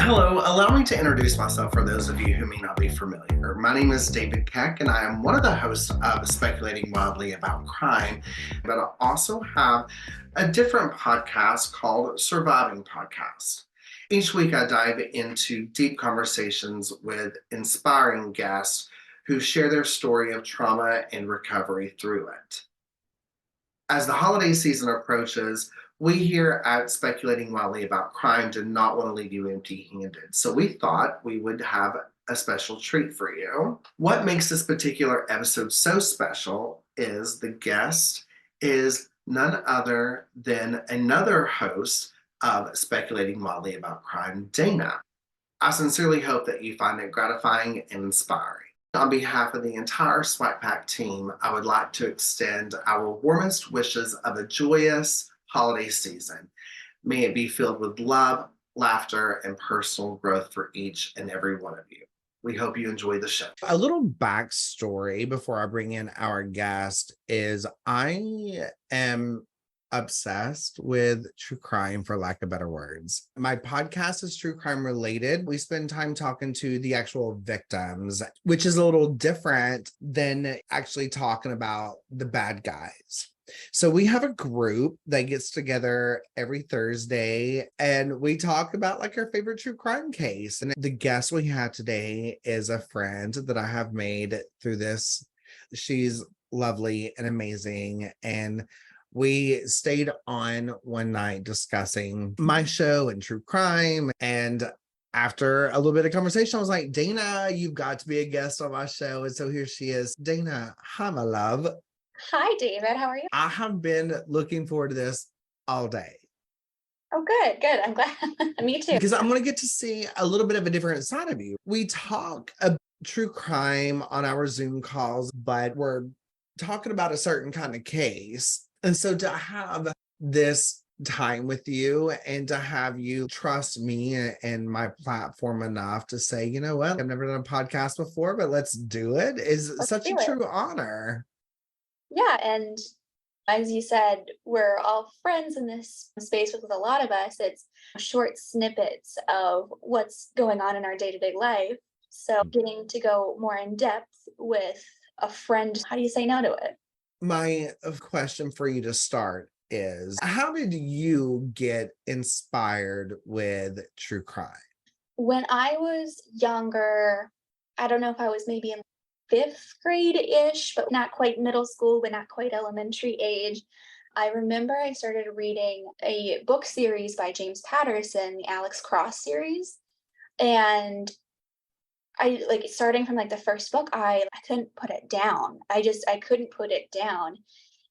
Hello, allow me to introduce myself for those of you who may not be familiar. My name is David Keck, and I am one of the hosts of Speculating Wildly About Crime, but I also have a different podcast called Surviving Podcast. Each week, I dive into deep conversations with inspiring guests who share their story of trauma and recovery through it. As the holiday season approaches, we here at Speculating Wildly About Crime did not want to leave you empty handed. So we thought we would have a special treat for you. What makes this particular episode so special is the guest is none other than another host of Speculating Wildly About Crime, Dana. I sincerely hope that you find it gratifying and inspiring. On behalf of the entire SWACPAK team, I would like to extend our warmest wishes of a joyous holiday season. May it be filled with love, laughter, and personal growth for each and every one of you. We hope you enjoy the show. A little backstory before I bring in our guest is I am obsessed with true crime, for lack of better words. My podcast is true crime related. We spend time talking to the actual victims, which is a little different than actually talking about the bad guys. So we have a group that gets together every Thursday and we talk about like our favorite true crime case. And the guest we have today is a friend that I have made through this. She's lovely and amazing. And we stayed on one night discussing my show and true crime. And after a little bit of conversation, I was like, Dana, you've got to be a guest on my show. And so here she is. Dana, hi, my love. Hi, David. How are you? I have been looking forward to this all day. Oh, good, good. I'm glad. Me too. Because I'm going to get to see a little bit of a different side of you. We talk about true crime on our Zoom calls, but we're talking about a certain kind of case. And so to have this time with you and to have you trust me and my platform enough to say, you know what, I've never done a podcast before, but let's do it is such a true honor. Yeah. And as you said, we're all friends in this space with a lot of us. It's short snippets of what's going on in our day-to-day life. So getting to go more in depth with a friend, how do you say no to it? My question for you to start is, how did you get inspired with true crime? When I was younger, I don't know if I was maybe in fifth grade-ish, but not quite middle school, but not quite elementary age. I remember I started reading a book series by James Patterson, the Alex Cross series. And I like starting from like the first book, I couldn't put it down. I couldn't put it down.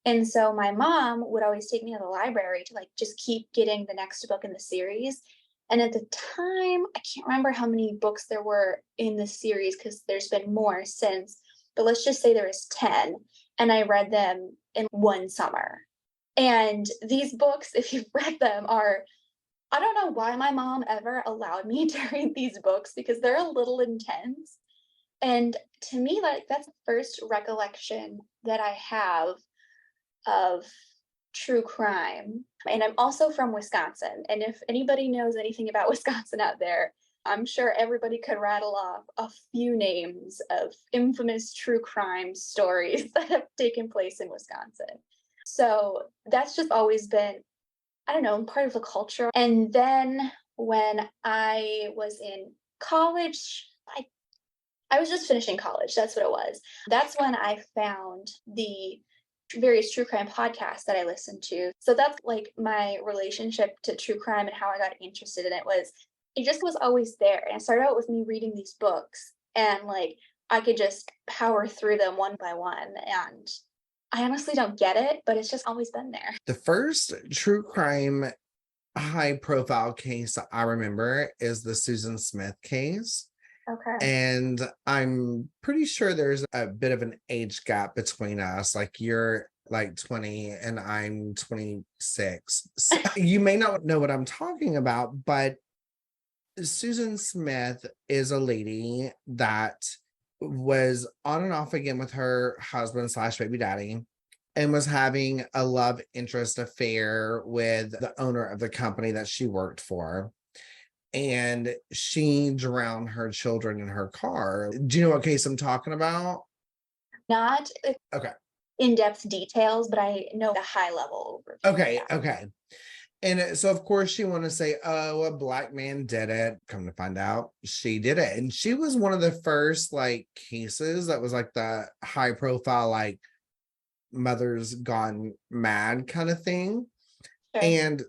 And so my mom would always take me to the library to like just keep getting the next book in the series. And at the time, I can't remember how many books there were in the series because there's been more since, but let's just say there was 10. And I read them in one summer. And these books, if you've read them, I don't know why my mom ever allowed me to read these books because they're a little intense. And to me, like that's the first recollection that I have of true crime. And I'm also from Wisconsin. And if anybody knows anything about Wisconsin out there, I'm sure everybody could rattle off a few names of infamous true crime stories that have taken place in Wisconsin. So that's just always been, I don't know, part of the culture. And then when I was in college, I was just finishing college. That's what it was. That's when I found the various true crime podcasts that I listened to. So that's like my relationship to true crime and how I got interested in it it just was always there. And it started out with me reading these books and like I could just power through them one by one. And I honestly don't get it, but it's just always been there. The first true crime high profile case I remember is the Susan Smith case. Okay. And I'm pretty sure there's a bit of an age gap between us. Like you're like 20 and I'm 26. So you may not know what I'm talking about, but Susan Smith is a lady that was on and off again with her husband / baby daddy and was having a love interest affair with the owner of the company that she worked for. and she drowned her children in her car. Do you know what case I'm talking about? Not Okay. in-depth details, but I know the high level overview. Okay. Yeah. Okay. And so, of course, she want to say, oh, a black man did it. Come to find out, she did it. And she was one of the first, like, cases that was, like, the high profile, like, mother's gone mad kind of thing. Sure. And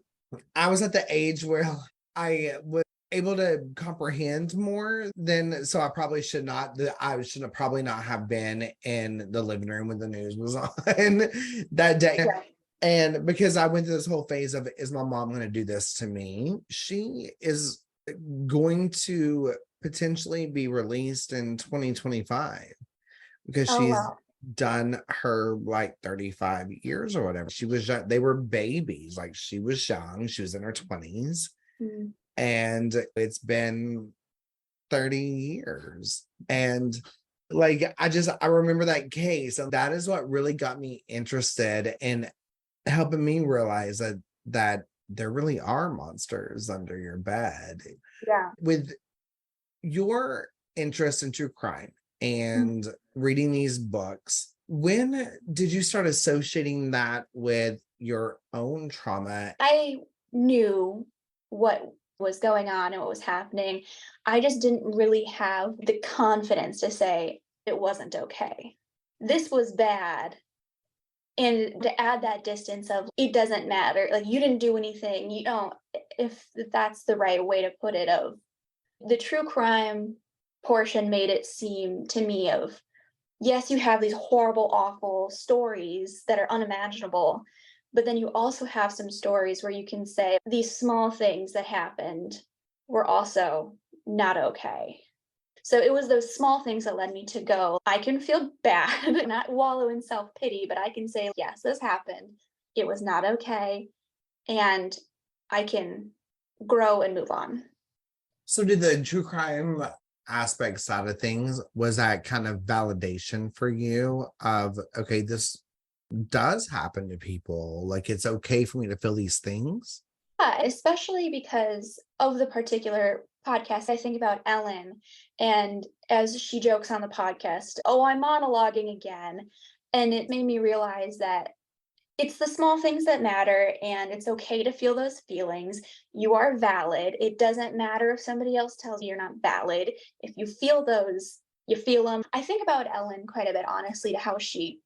I was at the age where I was able to comprehend more than, so I probably should not, I should have probably not have been in the living room when the news was on that day. Yeah. And because I went through this whole phase of, is my mom going to do this to me? She is going to potentially be released in 2025 because Oh, she's wow. done her like 35 years or whatever. She was young, they were babies, like she was young, she was in her 20s, and it's been 30 years. And like I remember that case, and that is what really got me interested in helping me realize that there really are monsters under your bed. Yeah. With your interest in true crime and reading these books, when did you start associating that with your own trauma? I knew what was going on and what was happening. I just didn't really have the confidence to say it wasn't okay. This was bad. And to add that distance of it doesn't matter, like you didn't do anything, you don't, if that's the right way to put it, of the true crime portion made it seem to me of, yes, you have these horrible, awful stories that are unimaginable, but then you also have some stories where you can say these small things that happened were also not okay. So it was those small things that led me to go, I can feel bad, not wallow in self-pity, but I can say, yes, this happened. It was not okay. And I can grow and move on. So did the true crime aspect side of things, was that kind of validation for you of, okay, this does happen to people, like it's okay for me to feel these things? Yeah, especially because of the particular podcast. I think about Ellen, and as she jokes on the podcast, oh, I'm monologuing again. And it made me realize that it's the small things that matter, and it's okay to feel those feelings. You are valid. It doesn't matter if somebody else tells you you're not valid. If you feel those, you feel them. I think about Ellen quite a bit, honestly, to how she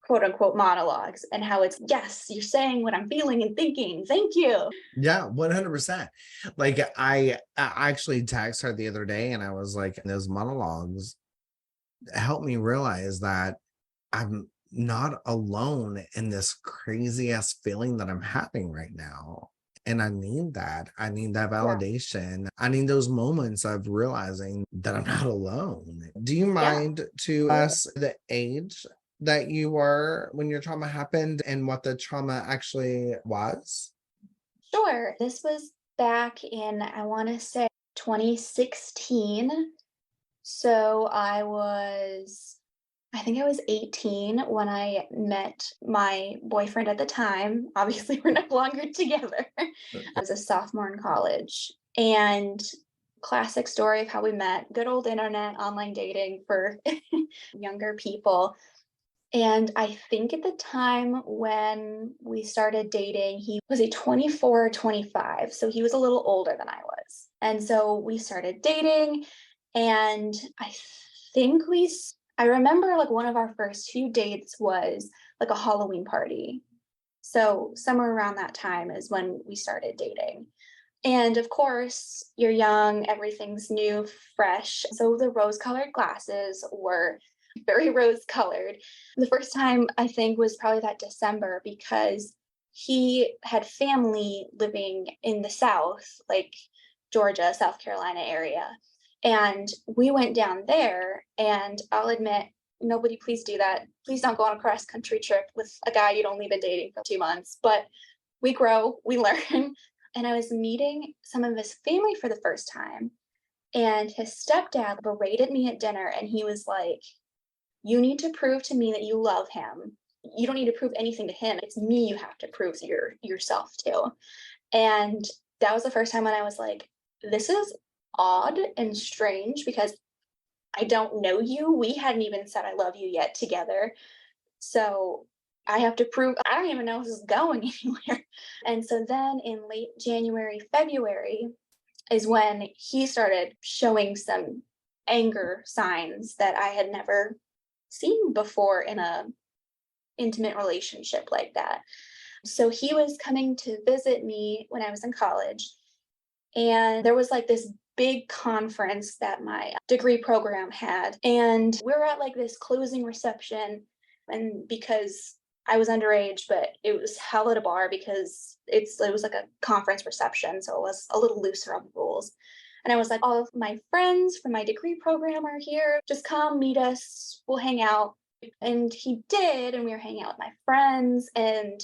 quote unquote monologues and how it's, yes, you're saying what I'm feeling and thinking. Thank you. Yeah, 100%. Like I actually texted her the other day and I was like, those monologues helped me realize that I'm not alone in this crazy ass feeling that I'm having right now. And I need that. I need that validation. I need those moments of realizing that I'm not alone. Do you mind to us the age that you were when your trauma happened and what the trauma actually was? Sure. This was back in, I want to say 2016. So I think I was 18 when I met my boyfriend at the time. Obviously, we're no longer together. I was a sophomore in college. And classic story of how we met, good old internet, online dating for younger people. And I think at the time when we started dating, he was a 24 or 25. So he was a little older than I was. And so we started dating. And I remember like one of our first few dates was like a Halloween party. So somewhere around that time is when we started dating. And of course, you're young, everything's new, fresh. So the rose-colored glasses were very rose-colored. The first time I think was probably that December because he had family living in the South, like Georgia, South Carolina area. And we went down there, and I'll admit, nobody please do that. Please don't go on a cross country trip with a guy you'd only been dating for 2 months. But we grow, we learn. And I was meeting some of his family for the first time. And his stepdad berated me at dinner, and he was like, you need to prove to me that you love him. You don't need to prove anything to him. It's me you have to prove to yourself to. And that was the first time when I was like, this is odd and strange because I don't know you. We hadn't even said I love you yet together. So I have to prove I don't even know if this is going anywhere. And so then in late January, February is when he started showing some anger signs that I had never seen before in a intimate relationship like that. So he was coming to visit me when I was in college, and there was like this big conference that my degree program had. And we were at like this closing reception. And because I was underage, but it was held at a bar because it was like a conference reception. So it was a little looser on the rules. And I was like, all of my friends from my degree program are here. Just come meet us. We'll hang out. And he did. And we were hanging out with my friends. And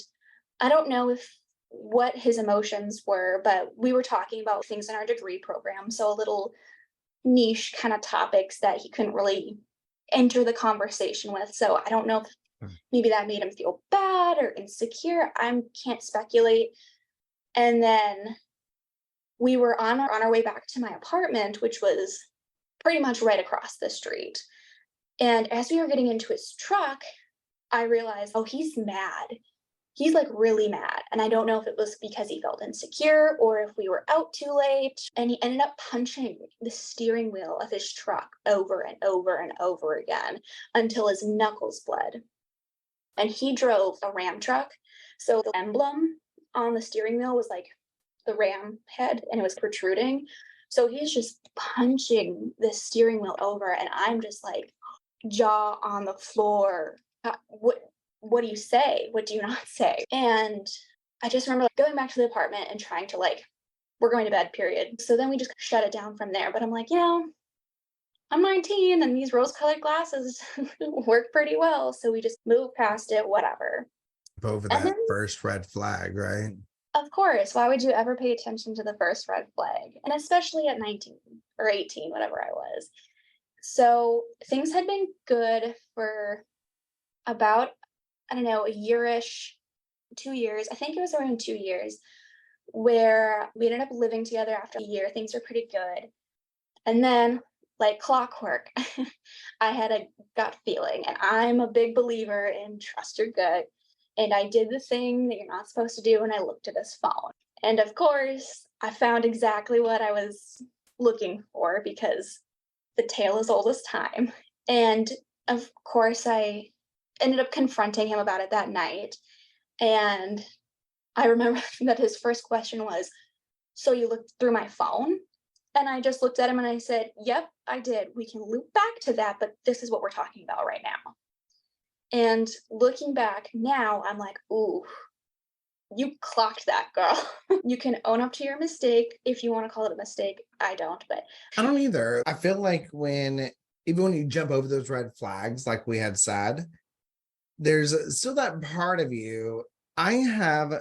I don't know if what his emotions were, but we were talking about things in our degree program. So a little niche kind of topics that he couldn't really enter the conversation with. So I don't know if maybe that made him feel bad or insecure. I can't speculate. And then we were on our way back to my apartment, which was pretty much right across the street. And as we were getting into his truck, I realized, oh, he's mad. He's like really mad. And I don't know if it was because he felt insecure or if we were out too late. And he ended up punching the steering wheel of his truck over and over and over again until his knuckles bled. And he drove a Ram truck. So the emblem on the steering wheel was like the Ram head and it was protruding. So he's just punching the steering wheel over. And I'm just like jaw on the floor. What do you say? What do you not say? And I just remember like, going back to the apartment and trying to like, we're going to bed, period. So then we just shut it down from there. But I'm like, I'm 19 and these rose-colored glasses work pretty well. So we just moved past it, whatever. Over And that then, first red flag, right? of course, why would you ever pay attention to the first red flag? And especially at 19 or 18, whatever I was. So things had been good for about, I don't know, a yearish, 2 years. I think it was around 2 years where we ended up living together after a year. Things were pretty good. And then, like clockwork, I had a gut feeling, and I'm a big believer in trust your gut. And I did the thing that you're not supposed to do, and I looked at his phone. And of course, I found exactly what I was looking for because the tale is old as time. And of course, I ended up confronting him about it that night. And I remember that his first question was, so you looked through my phone? And I just looked at him and I said, yep, I did. We can loop back to that, but this is what we're talking about right now. And looking back now, I'm like, ooh, you clocked that, girl. You can own up to your mistake if you want to call it a mistake. I don't, but I don't either. I feel like even when you jump over those red flags, like we had said, there's still that part of you. I have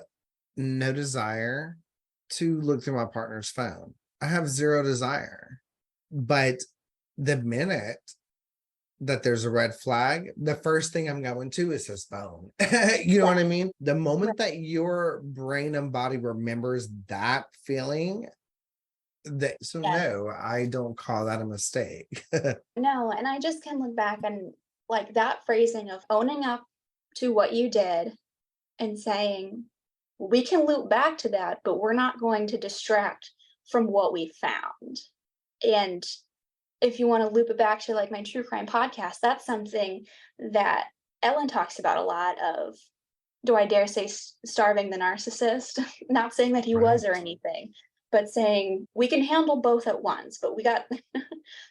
no desire to look through my partner's phone. I have zero desire. But the minute that there's a red flag, the first thing I'm going to is his phone. You know what I mean? The moment that your brain and body remembers that feeling, no, I don't call that a mistake. no, and I just can look back and like that phrasing of owning up to what you did and saying, we can loop back to that, but we're not going to distract from what we found. And if you want to loop it back to like my true crime podcast, that's something that Ellen talks about a lot of, do I dare say starving the narcissist? Not saying that he was or anything, but saying we can handle both at once, but we got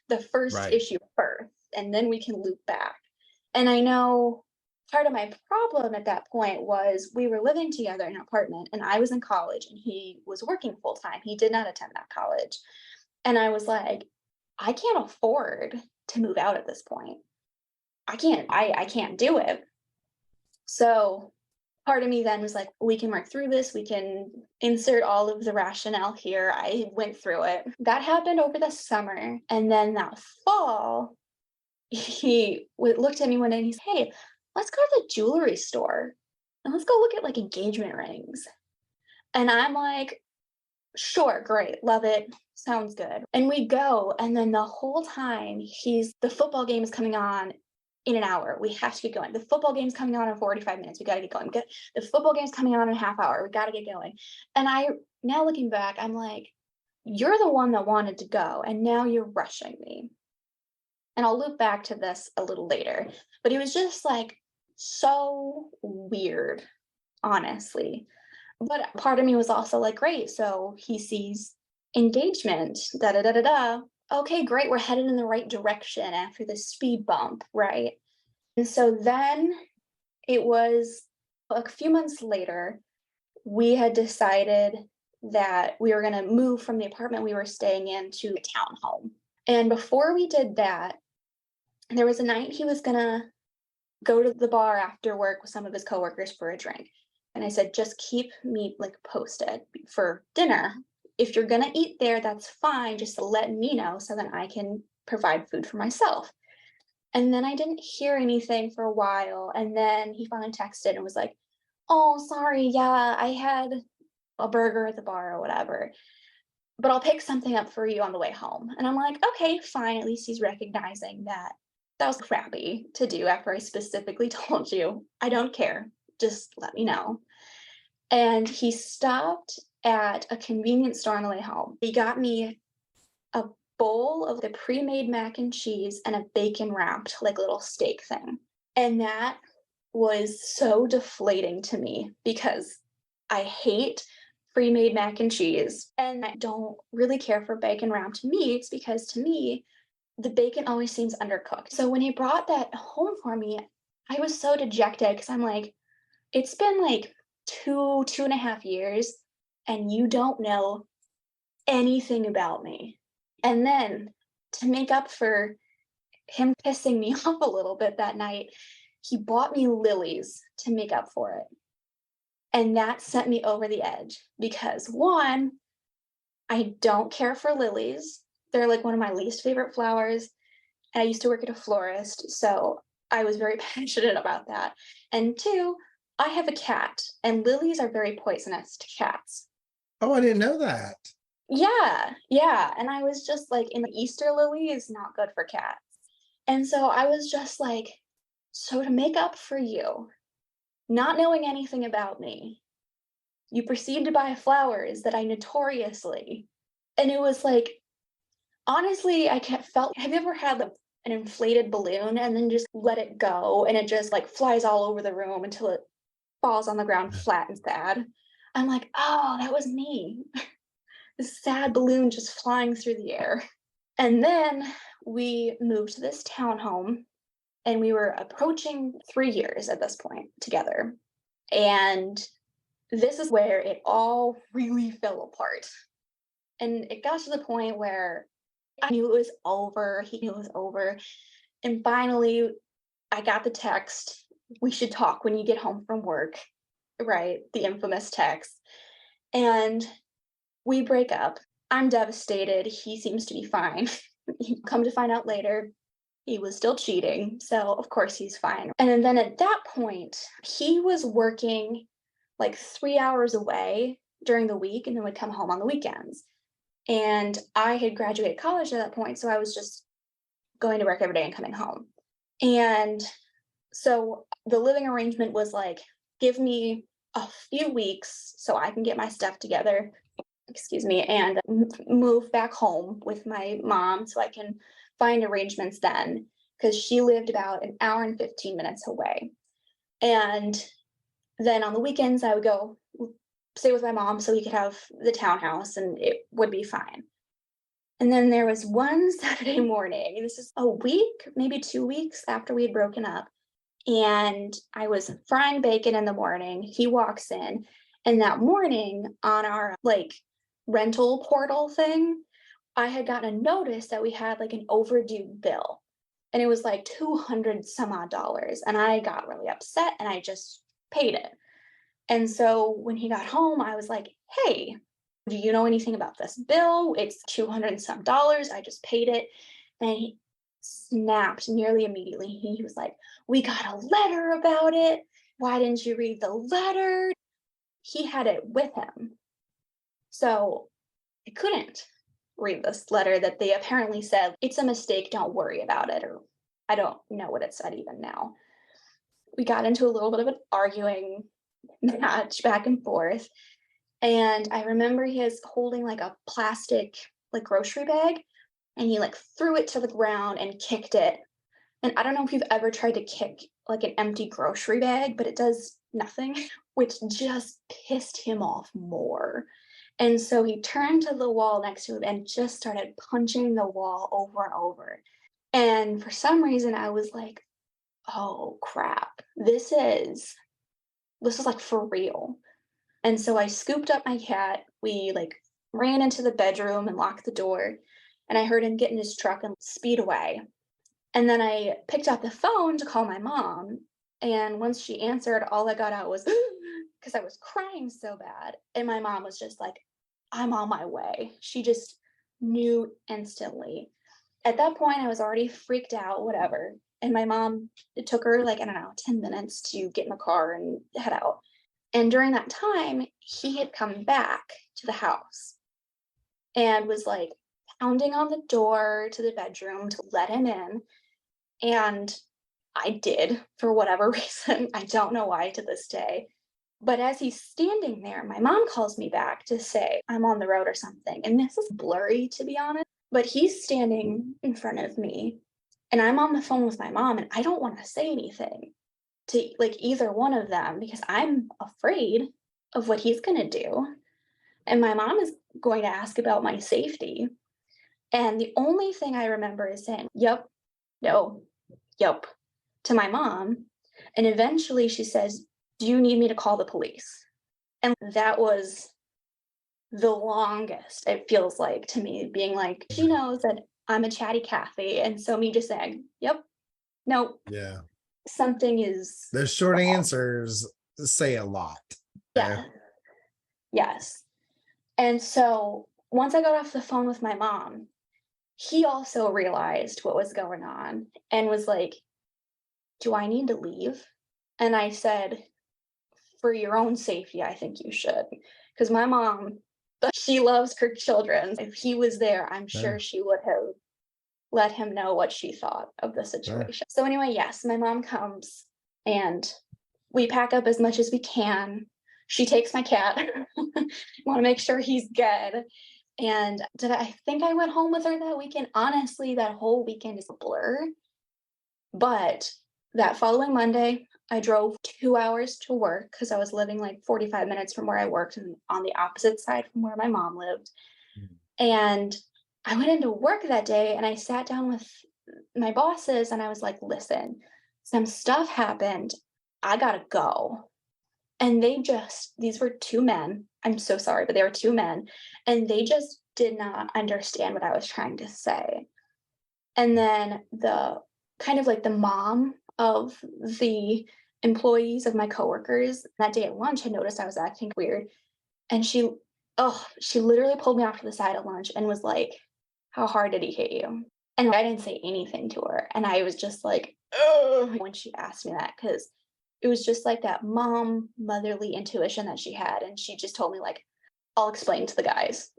the first issue first, and then we can loop back. And I know part of my problem at that point was we were living together in an apartment and I was in college and he was working full time. He did not attend that college. And I was like, I can't afford to move out at this point. I can't do it. So part of me then was like, we can work through this. We can insert all of the rationale here. I went through it. That happened over the summer. And then that fall, he looked at me one day and he said, hey, let's go to the jewelry store and let's go look at like engagement rings. And I'm like, Sure, great, love it, sounds good. And we go, and then the whole time the football game is coming on in an hour. We have to get going. The football game's coming on in 45 minutes. We got to get going. The football game's coming on in a half hour. We got to get going. And now looking back, I'm like, you're the one that wanted to go, and now you're rushing me. And I'll loop back to this a little later, but it was just like so weird, honestly. But part of me was also like, great. So he sees engagement, da da da da da. Okay, great. We're headed in the right direction after the speed bump, right? And so then it was a few months later, we had decided that we were going to move from the apartment we were staying in to a townhome. And before we did that, there was a night he was going to go to the bar after work with some of his coworkers for a drink. And I said, just keep me like posted for dinner. If you're going to eat there, that's fine. Just let me know so that I can provide food for myself. And then I didn't hear anything for a while. And then he finally texted and was like, oh, sorry. Yeah, I had a burger at the bar or whatever, but I'll pick something up for you on the way home. And I'm like, okay, fine. At least he's recognizing that was crappy to do after I specifically told you, I don't care. Just let me know. And he stopped at a convenience store on the way home. He got me a bowl of the pre-made mac and cheese and a bacon wrapped like little steak thing. And that was so deflating to me because I hate pre-made mac and cheese and I don't really care for bacon wrapped meats because to me, the bacon always seems undercooked. So when he brought that home for me, I was so dejected because I'm like, it's been like 2.5 years, and you don't know anything about me. And then to make up for him pissing me off a little bit that night, he bought me lilies to make up for it. And that sent me over the edge because one, I don't care for lilies. They're like one of my least favorite flowers. And I used to work at a florist, so I was very passionate about that. And two, I have a cat, and lilies are very poisonous to cats. Oh, I didn't know that. Yeah. And I was just like, in the Easter lily is not good for cats. And so I was just like, so to make up for you, not knowing anything about me, you proceed to buy flowers that I notoriously, and it was like, honestly, felt, have you ever had an inflated balloon and then just let it go and it just like flies all over the room until it falls on the ground flat and sad? I'm like, oh, that was me. This sad balloon just flying through the air. And then we moved to this townhome and we were approaching 3 years at this point together. And this is where it all really fell apart. And it got to the point where I knew it was over. He knew it was over. And finally, I got the text, we should talk when you get home from work, right? The infamous text. And we break up. I'm devastated. He seems to be fine. Come to find out later, he was still cheating. So, of course, he's fine. And then at that point, he was working like 3 hours away during the week and then would come home on the weekends. And I had graduated college at that point, so I was just going to work every day and coming home. And so the living arrangement was like, give me a few weeks so I can get my stuff together, and move back home with my mom so I can find arrangements then, because she lived about an hour and 15 minutes away. And then on the weekends, I would go stay with my mom so we could have the townhouse and it would be fine. And then there was one Saturday morning, this is a week, maybe 2 weeks after we had broken up, and I was frying bacon in the morning. He walks in, and that morning on our like rental portal thing, I had gotten a notice that we had like an overdue bill, and it was like $200 some odd, and I got really upset and I just paid it. And so when he got home, I was like, hey, do you know anything about this bill? It's $200 some. I just paid it. And he snapped nearly immediately. He was like, we got a letter about it. Why didn't you read the letter? He had it with him. So I couldn't read this letter that they apparently said, it's a mistake, don't worry about it, or I don't know what it said even now. We got into a little bit of an arguing match back and forth. And I remember he was holding like a plastic like grocery bag, and he like threw it to the ground and kicked it. And I don't know if you've ever tried to kick like an empty grocery bag, but it does nothing, which just pissed him off more. And so he turned to the wall next to him and just started punching the wall over and over. And for some reason I was like, oh crap, this is like for real. And so I scooped up my cat. We like ran into the bedroom and locked the door. And I heard him get in his truck and speed away. And then I picked up the phone to call my mom. And once she answered, all I got out was because I was crying so bad. And my mom was just like, I'm on my way. She just knew instantly. At that point, I was already freaked out, whatever. And my mom, it took her like, I don't know, 10 minutes to get in the car and head out. And during that time, he had come back to the house and was like pounding on the door to the bedroom to let him in. And I did, for whatever reason. I don't know why to this day. But as he's standing there, my mom calls me back to say I'm on the road or something. And this is blurry, to be honest. But he's standing in front of me, and I'm on the phone with my mom, and I don't want to say anything to like either one of them because I'm afraid of what he's going to do. And my mom is going to ask about my safety. And the only thing I remember is saying, yep, no, yep, to my mom. And eventually she says, do you need me to call the police? And that was the longest, it feels like to me, being like, she knows that I'm a chatty Cathy. And so me just saying, yep, nope. Yeah. Something is. The short answers say a lot. Yeah. Yes. And so once I got off the phone with my mom, he also realized what was going on and was like, do I need to leave? And I said, for your own safety, I think you should. Because my mom, she loves her children. If he was there, I'm sure she would have let him know what she thought of the situation. So anyway, yes, my mom comes and we pack up as much as we can. She takes my cat. Want to make sure he's good. And I think I went home with her that weekend? Honestly, that whole weekend is a blur. But that following Monday, I drove 2 hours to work because I was living like 45 minutes from where I worked and on the opposite side from where my mom lived. And I went into work that day and I sat down with my bosses and I was like, listen, some stuff happened. I gotta go. And these were two men. I'm so sorry, but they were two men. And they just did not understand what I was trying to say. And then the kind of like the mom of the employees of my coworkers that day at lunch had noticed I was acting weird. And she literally pulled me off to the side at lunch and was like, how hard did he hit you? And I didn't say anything to her. And I was just like, ugh, when she asked me that, because it was just like that motherly intuition that she had. And she just told me, like, I'll explain to the guys.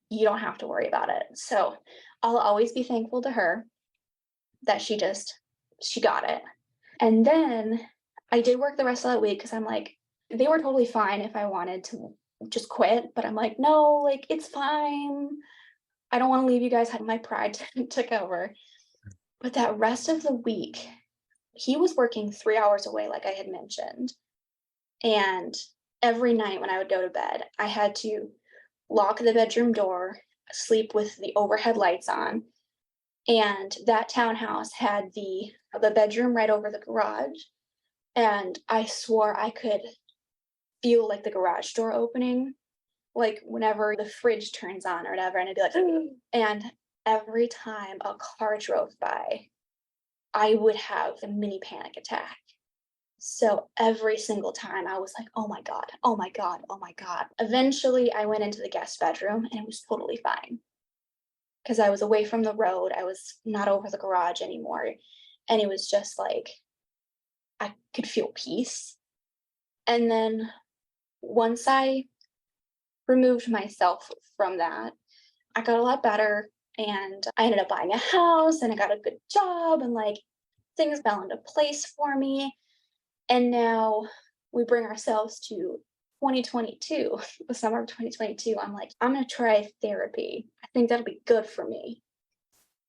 You don't have to worry about it. So I'll always be thankful to her that she got it. And then I did work the rest of that week because I'm like, they were totally fine if I wanted to just quit. But I'm like, no, like, it's fine. I don't want to leave you guys. My pride took over. But that rest of the week, he was working 3 hours away, like I had mentioned. And every night when I would go to bed, I had to lock the bedroom door, sleep with the overhead lights on. And that townhouse had the bedroom right over the garage. And I swore I could feel like the garage door opening, like whenever the fridge turns on or whatever. And I'd be like, and every time a car drove by, I would have a mini panic attack. So every single time I was like, oh my God, oh my God, oh my God. Eventually I went into the guest bedroom and it was totally fine. Because I was away from the road. I was not over the garage anymore. And it was just like, I could feel peace. And then once I removed myself from that, I got a lot better and I ended up buying a house and I got a good job and like things fell into place for me. And now we bring ourselves to 2022, the summer of 2022. I'm like, I'm going to try therapy. I think that'll be good for me.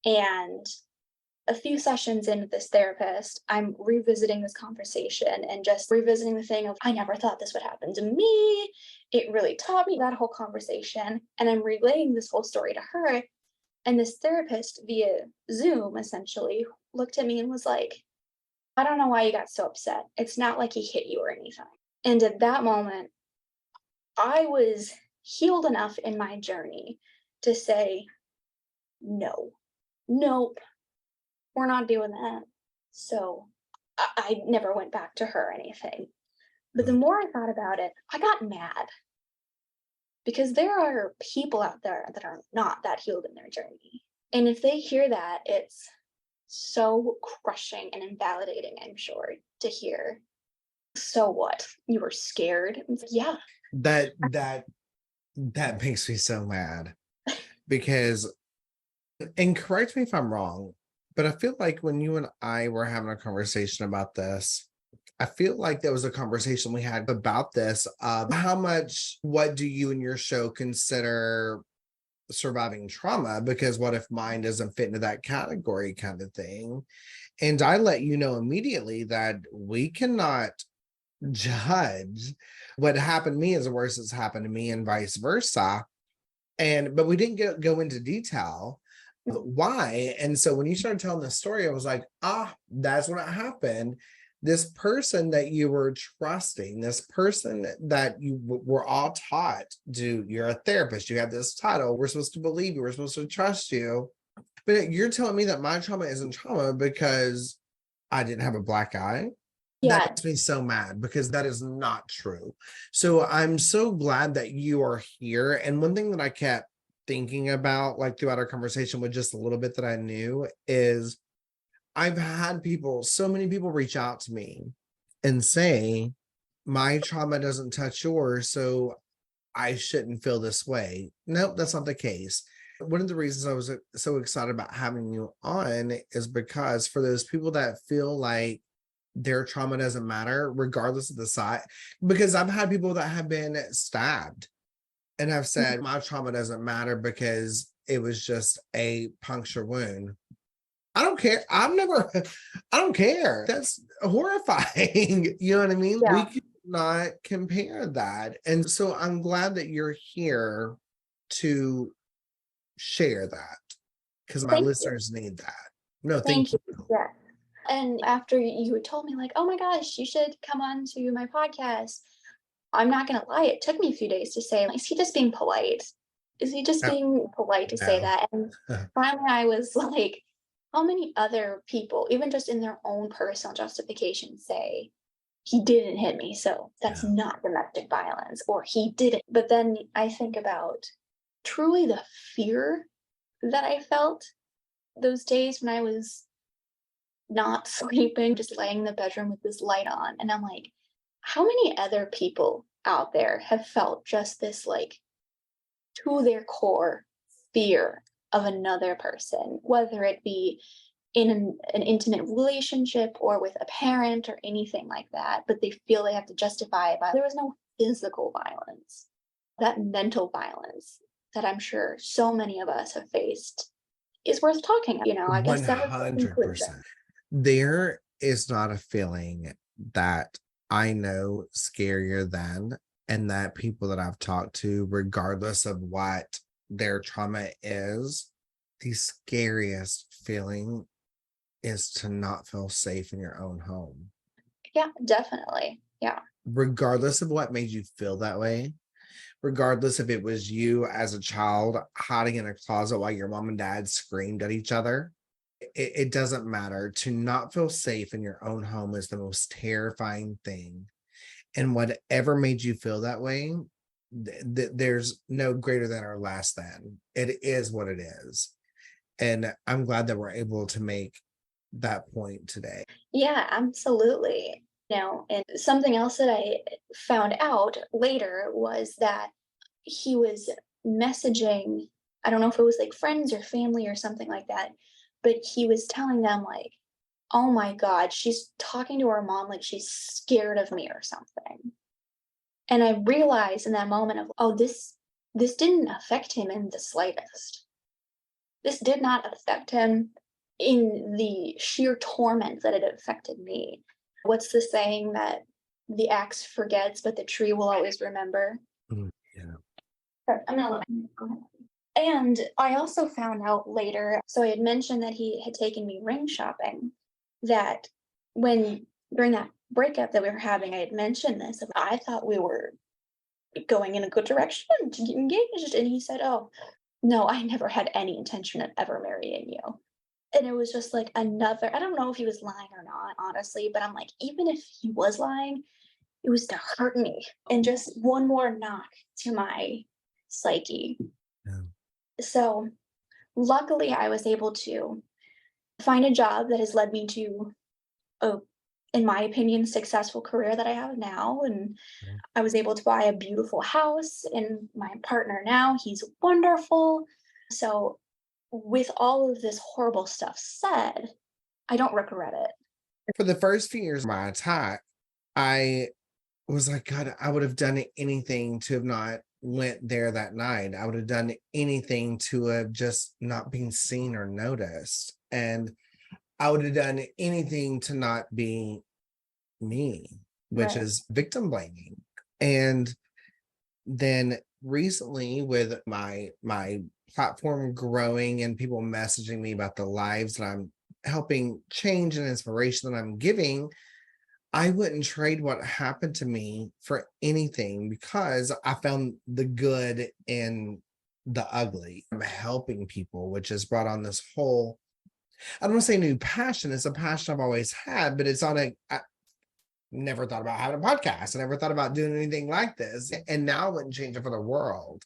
And a few sessions into this therapist, I'm revisiting this conversation and just revisiting the thing of, I never thought this would happen to me. It really taught me that whole conversation. And I'm relaying this whole story to her. And this therapist via Zoom essentially looked at me and was like, I don't know why you got so upset. It's not like he hit you or anything. And at that moment, I was healed enough in my journey to say, no, nope, we're not doing that. So I never went back to her or anything. But the more I thought about it, I got mad because there are people out there that are not that healed in their journey. And if they hear that, it's so crushing and invalidating, I'm sure, to hear. So what? You were scared? It's like, yeah. That makes me so mad because, and correct me if I'm wrong, but I feel like when you and I were having a conversation about this, I feel like there was a conversation we had about this of how much, what do you and your show consider surviving trauma? Because what if mine doesn't fit into that category kind of thing? And I let you know immediately that we cannot judge what happened to me as worse as happened to me and vice versa. But we didn't go into detail why. And so when you started telling the story, I was like, that's what happened. This person that you were trusting, this person that you were all taught, you're a therapist, you have this title, we're supposed to believe you, we're supposed to trust you. But you're telling me that my trauma isn't trauma because I didn't have a black eye? Yeah. That makes me so mad because that is not true. So I'm so glad that you are here. And one thing that I kept thinking about, like throughout our conversation with just a little bit that I knew, is I've had so many people reach out to me and say, my trauma doesn't touch yours, so I shouldn't feel this way. Nope, that's not the case. One of the reasons I was so excited about having you on is because for those people that feel like their trauma doesn't matter, regardless of the size, because I've had people that have been stabbed and have said, my trauma doesn't matter because it was just a puncture wound. I don't care. I don't care. That's horrifying. You know what I mean? Yeah. We cannot compare that. And so I'm glad that you're here to share that because my listeners need that. No, thank you. Yeah. And after you had told me, like, oh my gosh, you should come on to my podcast, I'm not going to lie, it took me a few days to say, is he just being polite? Is he just being polite to say that? And finally, I was like, how many other people, even just in their own personal justification, say, he didn't hit me, so that's not domestic violence, or he didn't. But then I think about truly the fear that I felt those days when I was not sleeping, just laying in the bedroom with this light on. And I'm like, how many other people out there have felt just this, like, to their core fear of another person, whether it be in an intimate relationship or with a parent or anything like that, but they feel they have to justify it by there was no physical violence. That mental violence that I'm sure so many of us have faced is worth talking. I guess that was 100%. There is not a feeling that I know scarier than, and that people that I've talked to, regardless of what their trauma is, the scariest feeling is to not feel safe in your own home. Yeah, definitely. Yeah. Regardless of what made you feel that way, regardless if it was you as a child hiding in a closet while your mom and dad screamed at each other, it doesn't matter. To not feel safe in your own home is the most terrifying thing. And whatever made you feel that way, there's no greater than or less than. It is what it is. And I'm glad that we're able to make that point today. Yeah, absolutely. And something else that I found out later was that he was messaging I don't know if it was like friends or family or something like that, but he was telling them like, "Oh my God, she's talking to her mom like she's scared of me or something." And I realized in that moment of, oh, this didn't affect him in the slightest. This did not affect him in the sheer torment that it affected me. What's the saying that the axe forgets, but the tree will always remember? Yeah. Sure, I'm gonna let go ahead. And I also found out later, so I had mentioned that he had taken me ring shopping, that when during that breakup that we were having, I had mentioned this. I thought we were going in a good direction to get engaged. And he said, "Oh, no, I never had any intention of ever marrying you." And it was just like another, I don't know if he was lying or not, honestly, but I'm like, even if he was lying, it was to hurt me and just one more knock to my psyche. Yeah. So luckily, I was able to find a job that has led me to a, in my opinion, successful career that I have now. And Yeah. I was able to buy a beautiful house, and my partner now, he's wonderful. So, with all of this horrible stuff said, I don't regret it. For the first few years of my attack, I was like, God, I would have done anything to have not went there that night. I would have done anything to have just not been seen or noticed. And I would have done anything to not be me, which Right. is victim blaming. And then recently with my platform growing and people messaging me about the lives that I'm helping change and inspiration that I'm giving, I wouldn't trade what happened to me for anything because I found the good in the ugly. I'm helping people, which has brought on this whole, I don't want to say new passion. It's a passion I've always had, but it's on I never thought about having a podcast. I never thought about doing anything like this. And now I wouldn't change it for the world.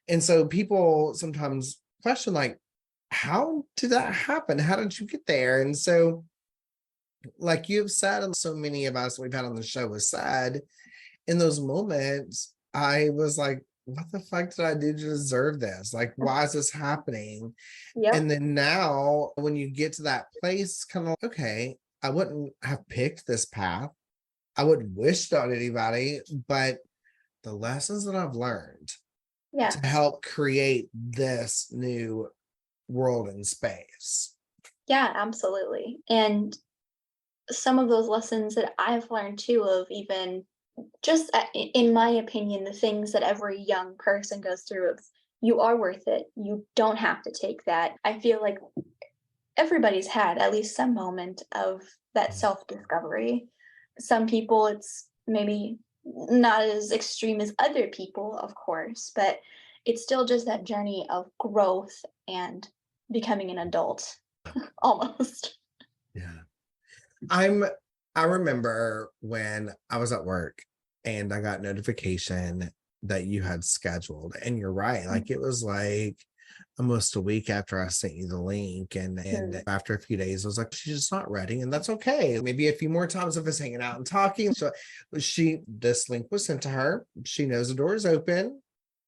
And so people sometimes question, like, how did that happen? How did you get there? And so, like you've said, and so many of us we've had on the show have said, in those moments, I was like, what the fuck did I do to deserve this? Like, why is this happening? Yep. And then now, when you get to that place, kind of like, okay, I wouldn't have picked this path. I wouldn't wish it on anybody, but the lessons that I've learned Yeah. to help create this new world and space. Yeah, absolutely. And some of those lessons that I've learned too, of even just in my opinion, the things that every young person goes through of, you are worth it. You don't have to take that. I feel like everybody's had at least some moment of that Mm. self discovery. Some people, it's maybe not as extreme as other people, of course, but it's still just that journey of growth and becoming an adult almost. Yeah. I'm I remember when I was at work and I got notification that you had scheduled. And you're right. Like it was like almost a week after I sent you the link. And Mhm. after a few days, I was like, she's just not ready. And that's okay. Maybe a few more times of us hanging out and talking. So this link was sent to her. She knows the door is open.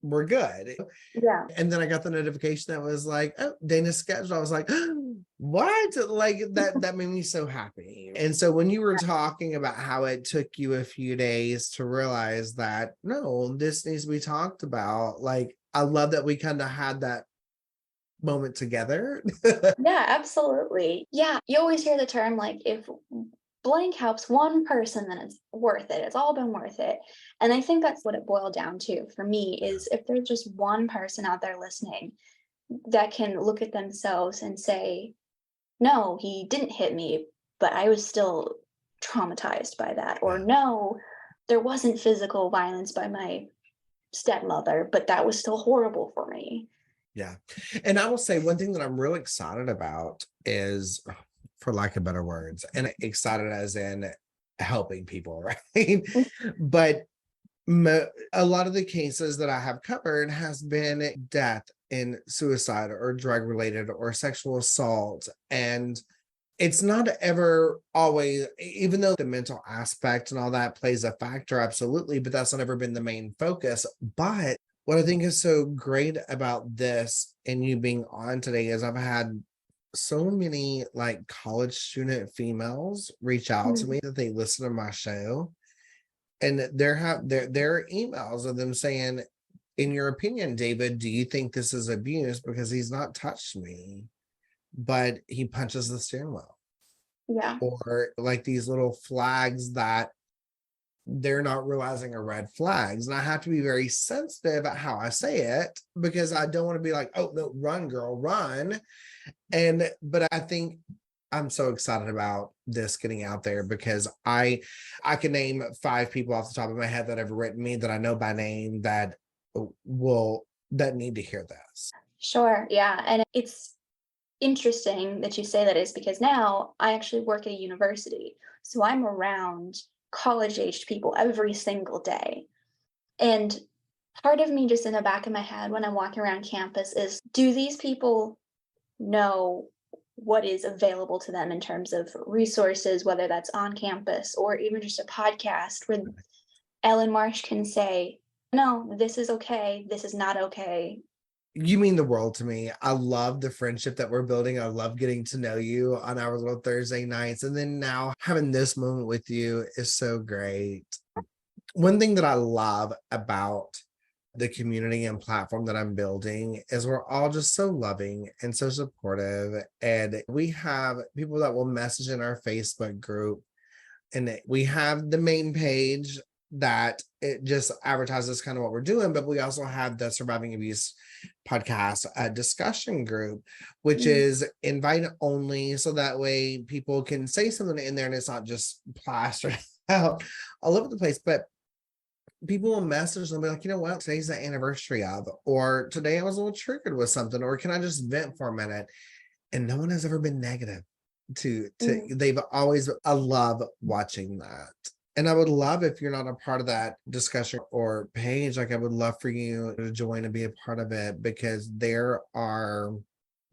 We're good. Yeah. And then I got the notification that was like, oh, Dana's scheduled. I was like, what? Like that made me so happy. And so when you were talking about how it took you a few days to realize that, no, this needs to be talked about. Like, I love that we kind of had that moment together. Yeah, absolutely. Yeah, you always hear the term like, if blank helps one person, then it's worth it. It's all been worth it. And I think that's what it boiled down to for me, is if there's just one person out there listening that can look at themselves and say, no, he didn't hit me, but I was still traumatized by that. Or Yeah. no, there wasn't physical violence by my stepmother, but that was still horrible for me. Yeah. And I will say one thing that I'm really excited about is, for lack of better words, and excited as in helping people, right? But a lot of the cases that I have covered has been death and suicide or drug related or sexual assault. And it's not ever always, even though the mental aspect and all that plays a factor, absolutely, but that's not ever been the main focus. But What I think is so great about this and you being on today is I've had so many like college student females reach out to Mm. me that they listen to my show, and their emails of them saying, in your opinion, David, do you think this is abuse? Because he's not touched me, but he punches the steering wheel. Yeah. Or like these little flags that they're not realizing are red flags. And I have to be very sensitive at how I say it because I don't want to be like, oh no, run, girl, run. But I think I'm so excited about this getting out there because I can name 5 people off the top of my head that have written me that I know by name that need to hear this. Sure. Yeah. And it's interesting that you say that is because now I actually work at a university. So I'm around college aged people every single day. And part of me just in the back of my head when I'm walking around campus is, do these people know what is available to them in terms of resources, whether that's on campus or even just a podcast where Ellen Marsh can say, no, this is okay, this is not okay. You mean the world to me. I love the friendship that we're building. I love getting to know you on our little Thursday nights. And then now having this moment with you is so great. One thing that I love about the community and platform that I'm building is we're all just so loving and so supportive. And we have people that will message in our Facebook group, and we have the main page that it just advertises kind of what we're doing, but we also have the Surviving Abuse podcast discussion group, which is invite only, so that way people can say something in there and it's not just plastered out all over the place. But people will message and be like, you know what, today's the anniversary of, or today I was a little triggered with something, or can I just vent for a minute? And no one has ever been negative to they've always, I love watching that. And I would love if you're not a part of that discussion or page, like I would love for you to join and be a part of it, because there are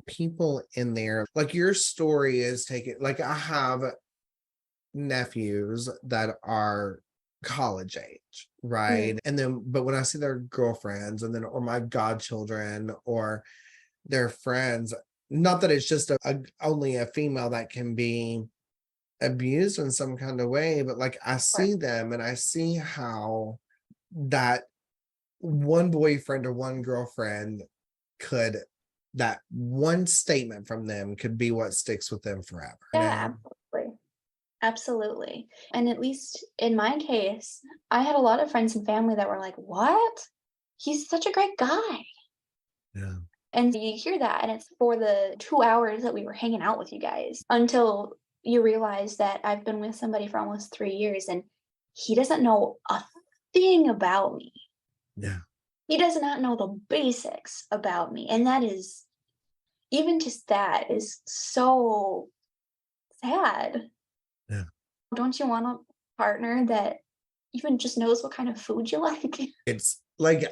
people in there. Like your story is taken, like I have nephews that are college age, right? And then, but when I see their girlfriends and then, or my godchildren or their friends, not that it's just only a female that can be abused in some kind of way, but like I see them and I see how that one boyfriend or one girlfriend could, that one statement from them could be what sticks with them forever. Yeah, absolutely. Absolutely. And at least in my case, I had a lot of friends and family that were like, what? He's such a great guy. Yeah. And you hear that, and it's for the 2 hours that we were hanging out with you guys until you realize that I've been with somebody for almost 3 years and he doesn't know a thing about me. Yeah. He does not know the basics about me. And that is, even just that is so sad. Yeah. Don't you want a partner that even just knows what kind of food you like? It's like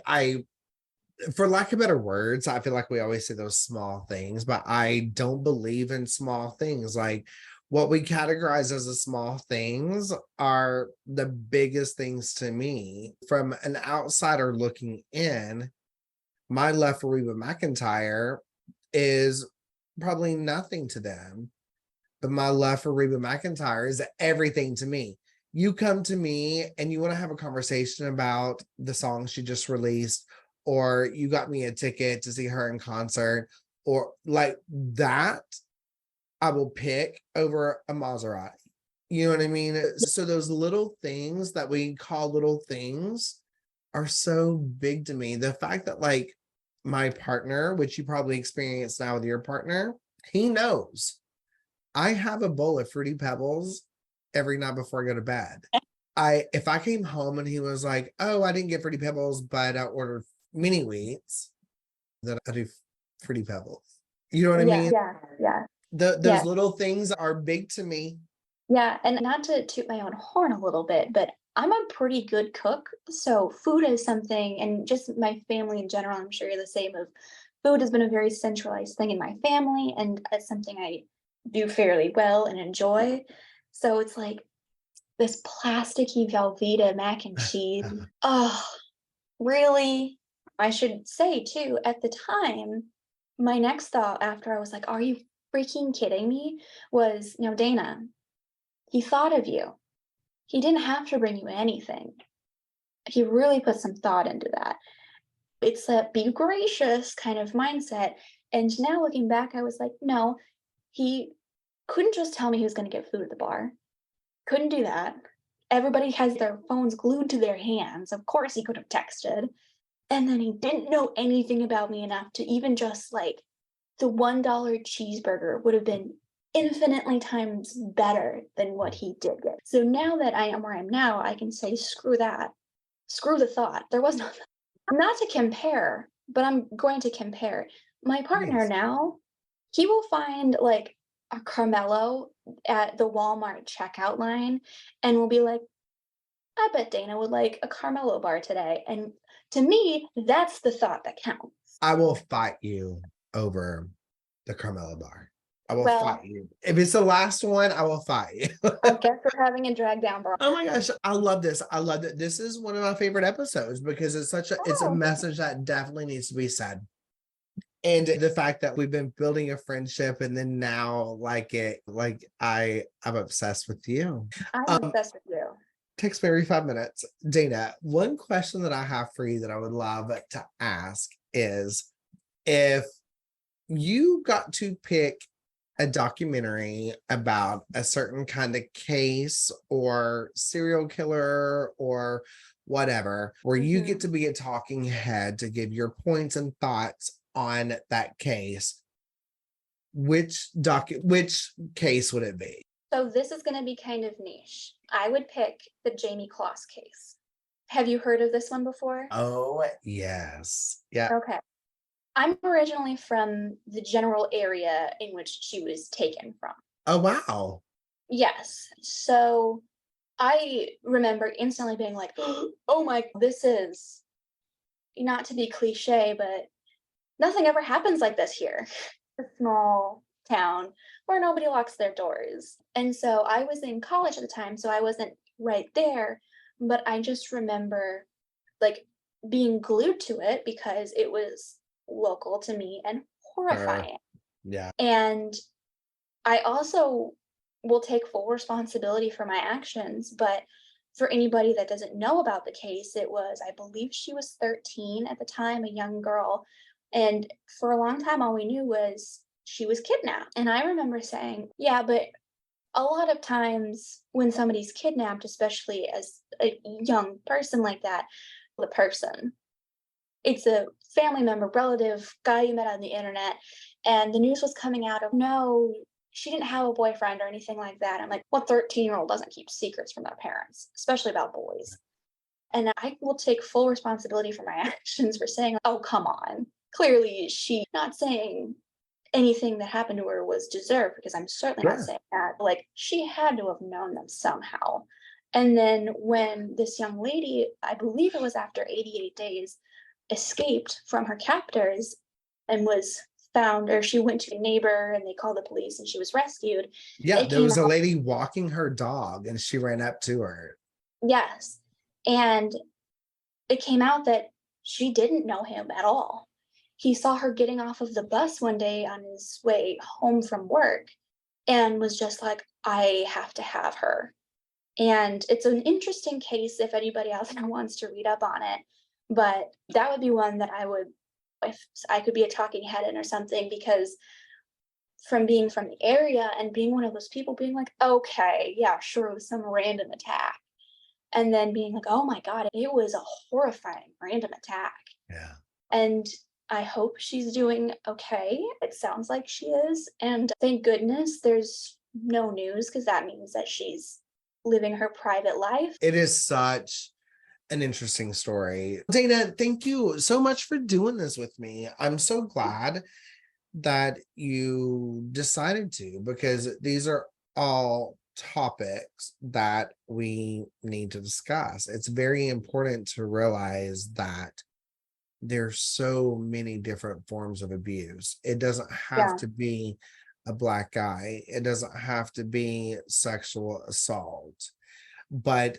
for lack of better words, I feel like we always say those small things, but I don't believe in small things. Like what we categorize as the small things are the biggest things to me. From an outsider looking in, my love for Reba McEntire is probably nothing to them, but my love for Reba McEntire is everything to me. You come to me and you want to have a conversation about the song she just released, or you got me a ticket to see her in concert, or like that, I will pick over a Maserati. You know what I mean? So those little things that we call little things are so big to me. The fact that like my partner, which you probably experience now with your partner, he knows I have a bowl of Fruity Pebbles every night before I go to bed. If I came home and he was like, oh, I didn't get Fruity Pebbles, but I ordered mini wheats, then I do Fruity Pebbles. You know what I mean? Yeah. Those little things are big to me. Yeah, and not to toot my own horn a little bit, but I'm a pretty good cook. So food is something, and just my family in general, I'm sure you're the same, of food has been a very centralized thing in my family, and it's something I do fairly well and enjoy. So it's like this plasticky Velveeta mac and cheese. Oh, really? I should say too, at the time, my next thought after I was like, "Are you freaking kidding me?" was, Dana, he thought of you. He didn't have to bring you anything. He really put some thought into that. It's a be gracious kind of mindset. And now looking back, I was like, no, he couldn't just tell me he was going to get food at the bar. Couldn't do that. Everybody has their phones glued to their hands. Of course, he could have texted. And then he didn't know anything about me enough to even just like the $1 cheeseburger would have been infinitely times better than what he did get. So now that I am where I am now, I can say, screw that. Screw the thought. There was no, not to compare, but I'm going to compare. My partner Please. now, he will find like a Carmelo at the Walmart checkout line and will be like, I bet Dana would like a Carmelo bar today. And to me, that's the thought that counts. I will fight you over the Carmela bar. I will Well, fight you. If it's the last one, I will fight you. I guess we're having a drag down bar. Oh my gosh, I love this. I love it. This is one of my favorite episodes because it's a Oh, message that definitely needs to be said. And the fact that we've been building a friendship and then now I'm obsessed with you. I'm obsessed with you. Takes maybe 5 minutes. Dana, one question that I have for you that I would love to ask is if you got to pick a documentary about a certain kind of case or serial killer or whatever, where you get to be a talking head to give your points and thoughts on that case, which case would it be? So this is going to be kind of niche. I would pick the Jamie Kloss case. Have you heard of this one before? Oh, yes. Yeah. Okay. I'm originally from the general area in which she was taken from. Oh, wow. Yes. So I remember instantly being like, oh my, this is not to be cliche, but nothing ever happens like this here. A small town where nobody locks their doors. And so I was in college at the time, so I wasn't right there, but I just remember like being glued to it because it was local to me and horrifying. Yeah. And I also will take full responsibility for my actions, but for anybody that doesn't know about the case, it was, I believe she was 13 at the time, a young girl. And for a long time, all we knew was she was kidnapped. And I remember saying, yeah, but a lot of times when somebody's kidnapped, especially as a young person like that, the person, it's a family member, relative, guy you met on the internet, and the news was coming out of, no, she didn't have a boyfriend or anything like that. I'm like, what 13-year-old doesn't keep secrets from their parents, especially about boys? And I will take full responsibility for my actions for saying, oh, come on. Clearly, she's not saying anything that happened to her was deserved, because I'm certainly not saying that. Like, she had to have known them somehow. And then when this young lady, I believe it was after 88 days, escaped from her captors and was found, or she went to a neighbor and they called the police and she was rescued. Yeah, there was a lady walking her dog and she ran up to her. Yes. And it came out that she didn't know him at all. He saw her getting off of the bus one day on his way home from work and was just like, I have to have her. And it's an interesting case if anybody else wants to read up on it. But that would be one that I would, if I could be a talking head in or something, because from being from the area and being one of those people being like, okay, yeah, sure, it was some random attack. And then being like, oh my God, it was a horrifying random attack. Yeah. And I hope she's doing okay. It sounds like she is. And thank goodness there's no news, because that means that she's living her private life. It is such an interesting story. Dana, thank you so much for doing this with me. I'm so glad that you decided to, because these are all topics that we need to discuss. It's very important to realize that there's so many different forms of abuse. It doesn't have to be a black eye. It doesn't have to be sexual assault, but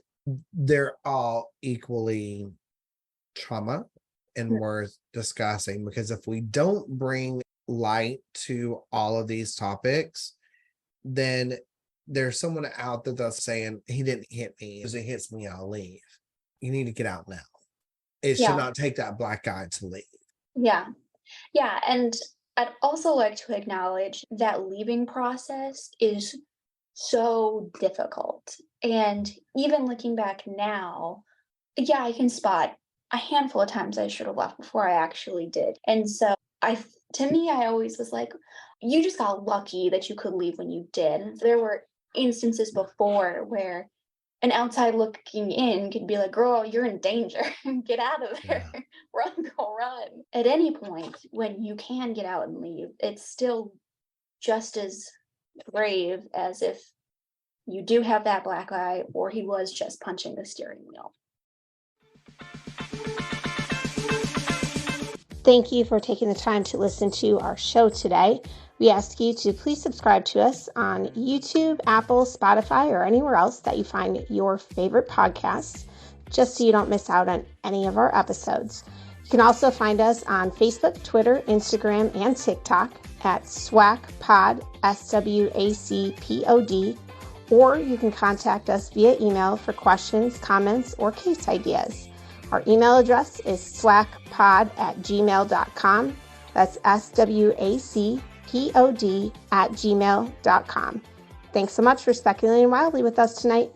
they're all equally trauma and worth discussing, because if we don't bring light to all of these topics, then there's someone out there that's saying, he didn't hit me. If it hits me, I'll leave. You need to get out now. It should not take that black guy to leave. Yeah. Yeah. And I'd also like to acknowledge that leaving process is so difficult. And even looking back now, yeah, I can spot a handful of times I should have left before I actually did. And so to me, I always was like, you just got lucky that you could leave when you did. There were instances before where an outside looking in could be like, girl, you're in danger. Get out of there. Yeah. Run, go run. At any point when you can get out and leave, it's still just as brave as if you do have that black eye or he was just punching the steering wheel. Thank you for taking the time to listen to our show today. We ask you to please subscribe to us on YouTube, Apple, Spotify, or anywhere else that you find your favorite podcasts, just so you don't miss out on any of our episodes. You can also find us on Facebook, Twitter, Instagram, and TikTok at SWACPod, SWACPOD, or you can contact us via email for questions, comments, or case ideas. Our email address is swacpod@gmail.com. That's SWACPOD@gmail.com. Thanks so much for speculating wildly with us tonight.